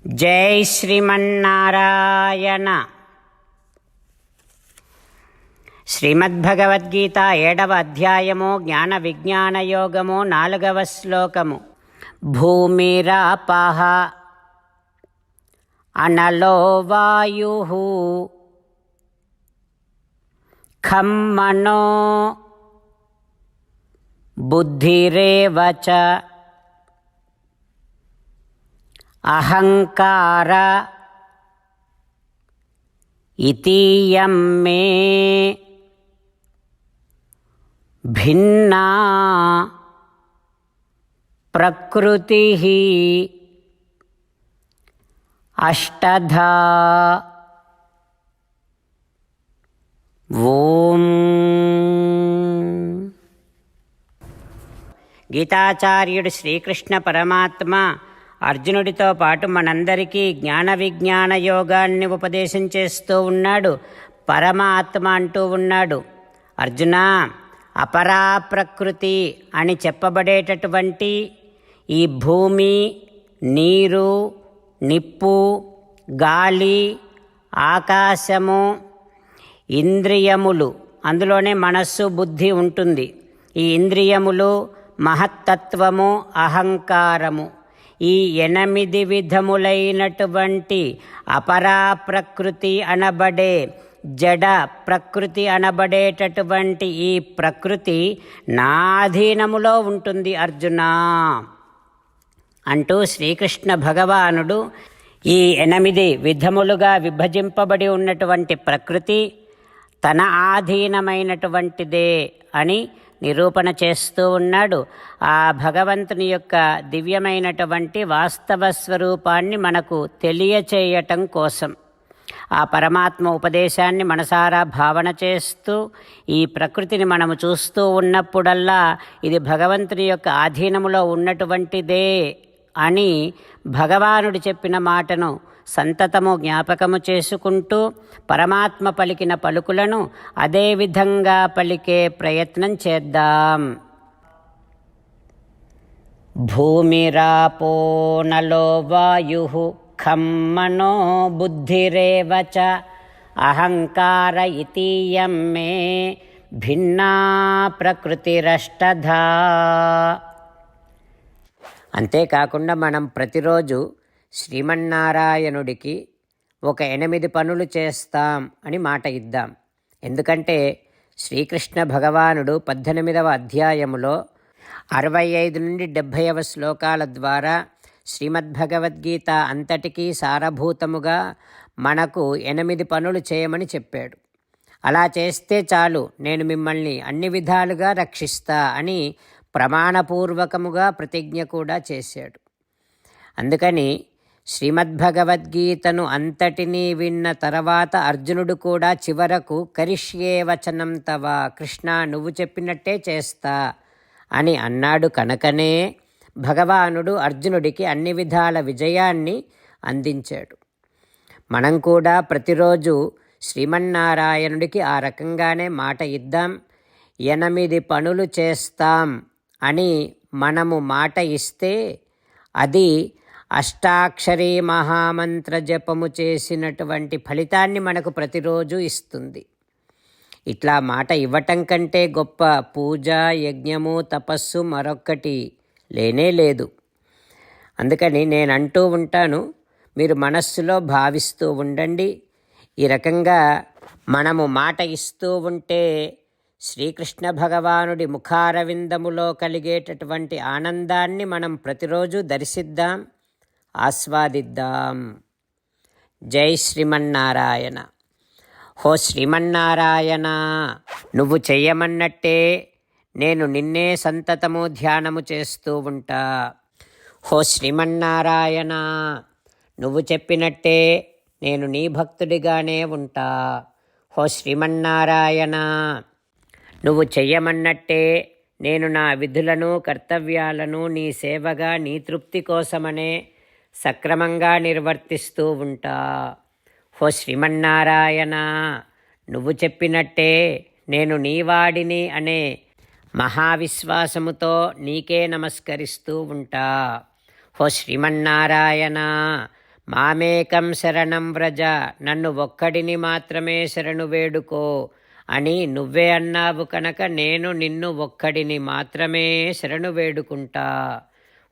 జై శ్రీమన్నారాయణ. శ్రీమద్భగవద్గీత 7వ అధ్యాయము జ్ఞాన విజ్ఞాన యోగము 4వ శ్లోకము. భూమిరాపః అనలో వాయుః ఖం మనో బుద్ధిరేవ చ అహంకార ఇతీయం మే భిన్నా ప్రకృతి అష్టధా. ఓం. గీతాచార్యుడు శ్రీకృష్ణ పరమాత్మ అర్జునుడితో పాటు మనందరికీ జ్ఞాన విజ్ఞాన యోగాన్ని ఉపదేశం చేస్తూ ఉన్నాడు. పరమాత్మ అంటూ ఉన్నాడు, అర్జున, అపరా ప్రకృతి అని చెప్పబడేటటువంటి ఈ భూమి, నీరు, నిప్పు, గాలి, ఆకాశము, ఇంద్రియములు, అందులోనే మనస్సు, బుద్ధి ఉంటుంది. ఈ ఇంద్రియములు, మహత్తత్వము, అహంకారము, ఈ 8 విధములైనటువంటి అపరా ప్రకృతి అనబడే, జడ ప్రకృతి అనబడేటటువంటి ఈ ప్రకృతి నా అధీనములో ఉంటుంది అర్జున అంటూ శ్రీకృష్ణ భగవానుడు ఈ 8 విధములుగా విభజింపబడి ఉన్నటువంటి ప్రకృతి తన ఆధీనమైనటువంటిదే అని నిరూపణ చేస్తూ ఉన్నాడు. ఆ భగవంతుని యొక్క దివ్యమైనటువంటి వాస్తవ స్వరూపాన్ని మనకు తెలియచేయటం కోసం ఆ పరమాత్మ ఉపదేశాన్ని మనసారా భావన చేస్తూ ఈ ప్రకృతిని మనము చూస్తూ ఉన్నప్పుడల్లా ఇది భగవంతుని యొక్క ఆధీనములో ఉన్నటువంటిదే అని భగవానుడు చెప్పిన మాటను సంతతము జ్ఞాపకము చేసుకుంటూ పరమాత్మ పలికిన పలుకులను అదేవిధంగా పలికే ప్రయత్నం చేద్దాం. భూమిరాపో నలో వాయుః ఖం మనో బుద్ధిరేవ చ అహంకార ఇతీయం మే భిన్నా ప్రకృతిరష్టధా. అంతేకాకుండా మనం ప్రతిరోజు శ్రీమన్నారాయణుడికి ఒక 8 పనులు చేస్తాం అని మాట ఇద్దాం. ఎందుకంటే శ్రీకృష్ణ భగవానుడు 18వ అధ్యాయములో 65 నుండి 70వ శ్లోకాల ద్వారా శ్రీమద్భగవద్గీత అంతటికీ సారభూతముగా మనకు 8 పనులు చేయమని చెప్పాడు. అలా చేస్తే చాలు, నేను మిమ్మల్ని అన్ని విధాలుగా రక్షిస్తా అని ప్రమాణపూర్వకముగా ప్రతిజ్ఞ కూడా చేశాడు. అందుకని శ్రీమద్భగవద్గీతను అంతటినీ విన్న తర్వాత అర్జునుడు కూడా చివరకు కరిష్యే వచనం తవ, కృష్ణ నువ్వు చెప్పినట్టే చేస్తా అని అన్నాడు. కనుకనే భగవానుడు అర్జునుడికి అన్ని విధాల విజయాన్ని అందించాడు. మనం కూడా ప్రతిరోజు శ్రీమన్నారాయణుడికి ఆ రకంగానే మాట ఇద్దాం. 8 పనులు చేస్తాం అని మనము మాట ఇస్తే అది అష్టాక్షరీ మహామంత్ర జపము చేసినటువంటి ఫలితాన్ని మనకు ప్రతిరోజు ఇస్తుంది. ఇట్లా మాట ఇవ్వటం కంటే గొప్ప పూజ, యజ్ఞము, తపస్సు మరొక్కటి లేనే లేదు. అందుకని నేను అంటూ ఉంటాను, మీరు మనస్సులో భావిస్తూ ఉండండి. ఈ రకంగా మనము మాట ఇస్తూ ఉంటే శ్రీకృష్ణ భగవానుడి ముఖారవిందములో కలిగేటటువంటి ఆనందాన్ని మనం ప్రతిరోజు దర్శిద్దాం, ఆస్వాదిద్దాం. జై శ్రీమన్నారాయణ. హో శ్రీమన్నారాయణ, నువ్వు చెయ్యమన్నట్టే నేను నిన్నే సంతతము ధ్యానము చేస్తూ ఉంటా. హో శ్రీమన్నారాయణ, నువ్వు చెప్పినట్టే నేను నీ భక్తుడిగానే ఉంటా. హో శ్రీమన్నారాయణ, నువ్వు చెయ్యమన్నట్టే నేను నా విధులను, కర్తవ్యాలను నీ సేవగా, నీ తృప్తి కోసమనే సక్రమంగా నిర్వర్తిస్తూ ఉంటా. హో శ్రీమన్నారాయణ, నువ్వు చెప్పినట్టే నేను నీవాడిని అనే మహావిశ్వాసముతో నీకే నమస్కరిస్తూ ఉంటా. ఓ శ్రీమన్నారాయణ, మామేకం శరణం వ్రజ, నన్ను ఒక్కడిని మాత్రమే శరణు వేడుకో అని నువ్వే అన్నావు కనుక నేను నిన్ను ఒక్కడిని మాత్రమే శరణు వేడుకుంటా.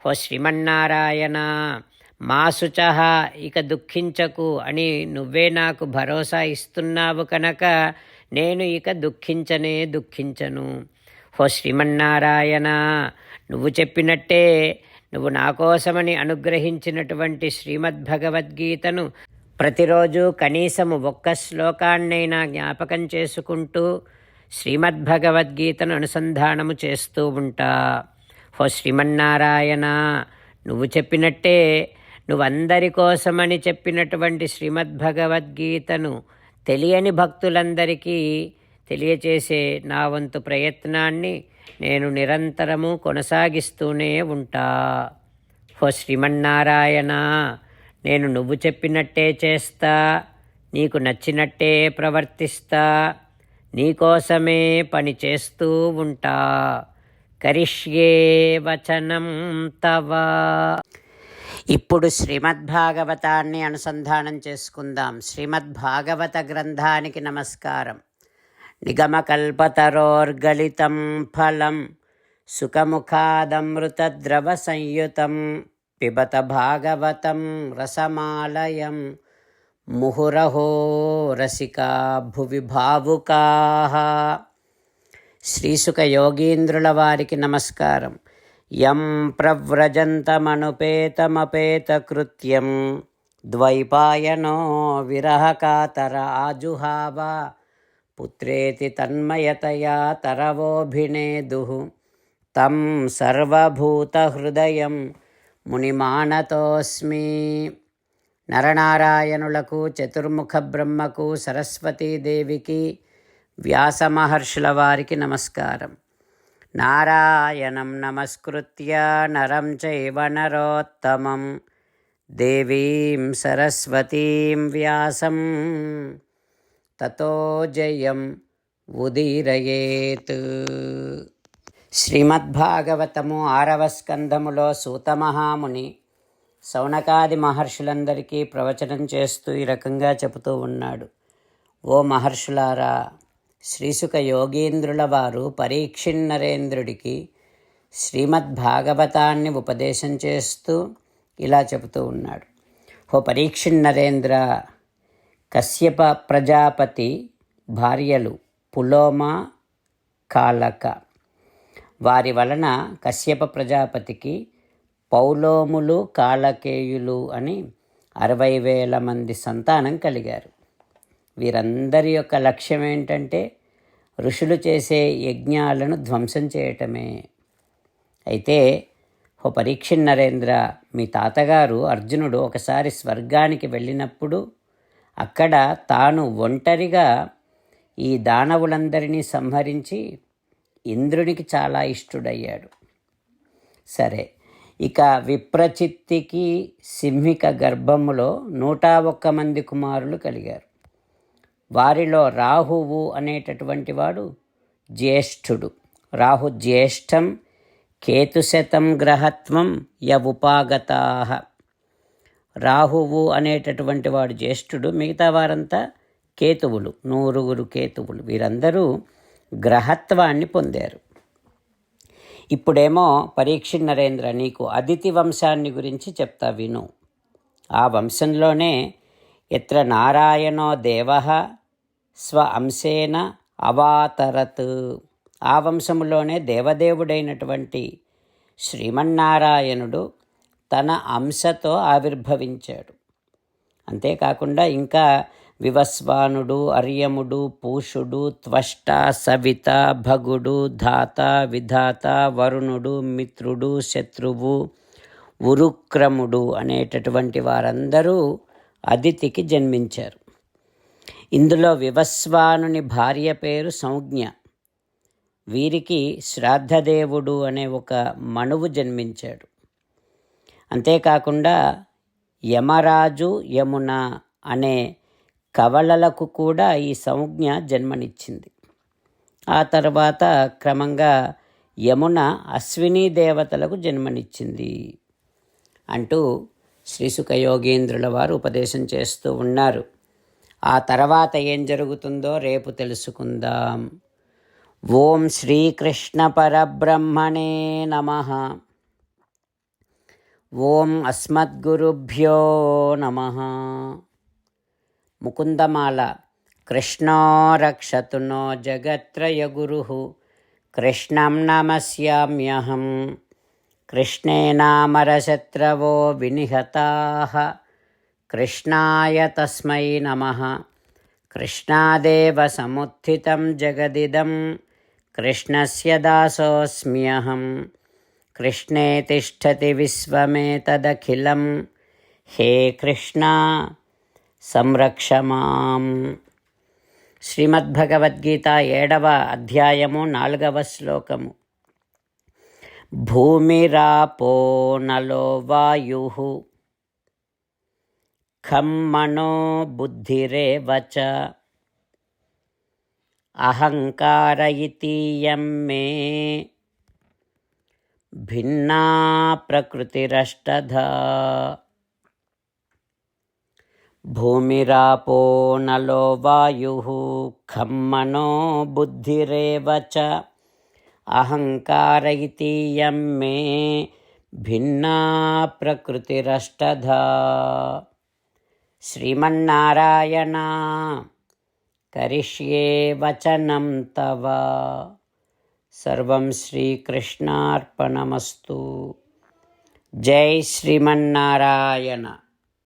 ఓ శ్రీమన్నారాయణ, మా శుచః, ఇక దుఃఖించకు అని నువ్వే నాకు భరోసా ఇస్తున్నావు కనుక నేను ఇక దుఃఖించను. ఓ శ్రీమన్నారాయణ, నువ్వు చెప్పినట్టే నువ్వు నా కోసమని అనుగ్రహించినటువంటి శ్రీమద్భగవద్గీతను ప్రతిరోజు కనీసము ఒక్క శ్లోకాన్నైనా జ్ఞాపకం చేసుకుంటూ శ్రీమద్భగవద్గీతను అనుసంధానము చేస్తూ ఉంటా. ఓ శ్రీమన్నారాయణ, నువ్వు చెప్పినట్టే నువ్వందరి కోసమని చెప్పినటువంటి శ్రీమద్భగవద్గీతను తెలియని భక్తులందరికీ తెలియచేసే నా వంతు ప్రయత్నాన్ని నేను నిరంతరము కొనసాగిస్తూనే ఉంటా. ఓ శ్రీమన్నారాయణ, నేను నువ్వు చెప్పినట్టే చేస్తా, నీకు నచ్చినట్టే ప్రవర్తిస్తా, నీకోసమే పని చేస్తూ ఉంటా. కరిష్యే వచనం తవ. ఇప్పుడు శ్రీమద్భాగవతాన్ని అనుసంధానం చేసుకుందాం. శ్రీమద్భాగవత గ్రంథానికి నమస్కారం. నిగమకల్పతరోర్గలితం ఫలం సుఖముఖాదమృతద్రవ సంయుతం పిబత భాగవతం రసమాలయం ముహురహో రసికా భువి భావుకాః. శ్రీసుఖ యోగీంద్రుల వారికి నమస్కారం. యం ప్రవ్రజంతమనుపేతమపేతకృత్యం ద్వైపాయనో విరహకాతర ఆజుహావ పుత్రేతి తన్మయతయా తరవోభినేదుః తం సర్వభూతహృదయం మునిమానతోస్మి. నరనారాయణులకు, చతుర్ముఖ బ్రహ్మకు, సరస్వతీదేవికి, వ్యాసమహర్షుల వారికి నమస్కారం. నారాయణం నమస్కృత్య నరం చైవ నరోత్తమం దేవీం సరస్వతీం వ్యాసం తతో జయం ఉదీరయేత్. శ్రీమద్భాగవతము 6వ స్కంధములో సూతమహాముని శౌనకాది మహర్షులందరికీ ప్రవచనం చేస్తూ ఈ రకంగా చెబుతూ ఉన్నాడు. ఓ మహర్షులారా, శ్రీసుఖ యోగీంద్రుల వారు పరీక్షిన్నరేంద్రుడికి శ్రీమద్భాగవతాన్ని ఉపదేశం చేస్తూ ఇలా చెబుతూ ఉన్నాడు. ఓ పరీక్షిన్నరేంద్ర, కశ్యప ప్రజాపతి భార్యలు పులోమ, కాలక. వారి వలన కశ్యప ప్రజాపతికి పౌలోములు, కాలకేయులు అని 60,000 మంది సంతానం కలిగారు. వీరందరి యొక్క లక్ష్యం ఏంటంటే ఋషులు చేసే యజ్ఞాలను ధ్వంసం చేయటమే. అయితే ఓ పరీక్షిన్నరేంద్ర, మీ తాతగారు అర్జునుడు ఒకసారి స్వర్గానికి వెళ్ళినప్పుడు అక్కడ తాను ఒంటరిగా ఈ దానవులందరినీ సంహరించి ఇంద్రునికి చాలా ఇష్టుడయ్యాడు. సరే, ఇక విప్రచిత్తికి సింహిక గర్భములో 101 మంది కుమారులు కలిగారు. వారిలో రాహువు అనేటటువంటి వాడు జ్యేష్ఠుడు. రాహు జ్యేష్ఠం కేతుశతం గ్రహత్వం యవుపాగతాః. రాహువు అనేటటువంటి వాడు జ్యేష్ఠుడు, మిగతా వారంతా కేతువులు, 100 కేతువులు. వీరందరూ గ్రహత్వాన్ని పొందారు. ఇప్పుడేమో పరీక్షిన్నరేంద్ర, నీకు అదితి వంశాన్ని గురించి చెప్తా విను. ఆ వంశంలోనే ఎత్ర నారాయణో దేవః స్వ అంశేన అవాతరత్. ఆ వంశములోనే దేవదేవుడైనటువంటి శ్రీమన్నారాయణుడు తన అంశతో ఆవిర్భవించాడు. అంతేకాకుండా ఇంకా వివస్వానుడు, అర్యముడు, పూషుడు, త్వష్ట, సవిత, భగుడు, ధాత, విధాత, వరుణుడు, మిత్రుడు, శత్రువు, ఉరుక్రముడు అనేటటువంటి వారందరూ అదితికి జన్మించారు. ఇందులో వివస్వానుని భార్య పేరు సంజ్ఞ. వీరికి శ్రాద్ధదేవుడు అనే ఒక మనువు జన్మించాడు. అంతేకాకుండా యమరాజు, యమున అనే కవలలకు కూడా ఈ సంజ్ఞ జన్మనిచ్చింది. ఆ తర్వాత క్రమంగా యమున అశ్వినీ దేవతలకు జన్మనిచ్చింది అంటూ శ్రీసుఖ యోగీంద్రుల వారు ఉపదేశం చేస్తూ ఉన్నారు. ఆ తర్వాత ఏం జరుగుతుందో రేపు తెలుసుకుందాం. ఓం శ్రీకృష్ణ పరబ్రహ్మణే నమః. ఓం అస్మద్గురుభ్యో నమః. ముకుందమాల. కృష్ణో రక్షతు నో జగత్రయగురుః కృష్ణం నమస్యామ్యహం. కృష్ణేనామరశత్రవో వినిహతాః కృష్ణాయ తస్మై నమః. కృష్ణాదేవ సముత్థితం జగదిదం కృష్ణస్య దాసోऽస్మ్యహం. కృష్ణే తిష్టతి విశ్వమేతదఖిలం హే కృష్ణ సంరక్ష మాం. శ్రీమద్భగవద్గీత 7వ అధ్యాయము 4వ శ్లోకము. భూమిరాపో నలో వాయుః ఖం మనో బుద్ధిరేవ చ అహంకార ఇతీయం మే భిన్నా ప్రకృతిరష్టధా. భూమిరాపో నలో వాయుః ఖం మనో బుద్ధిరేవ చ అహంకార ఇతీయం మే భిన్నా ప్రకృతిరష్టధా. శ్రీమన్నారాయణ కరిష్యే వచనం తవ. సర్వం శ్రీకృష్ణార్పణమస్తు. జై శ్రీమన్నారాయణ.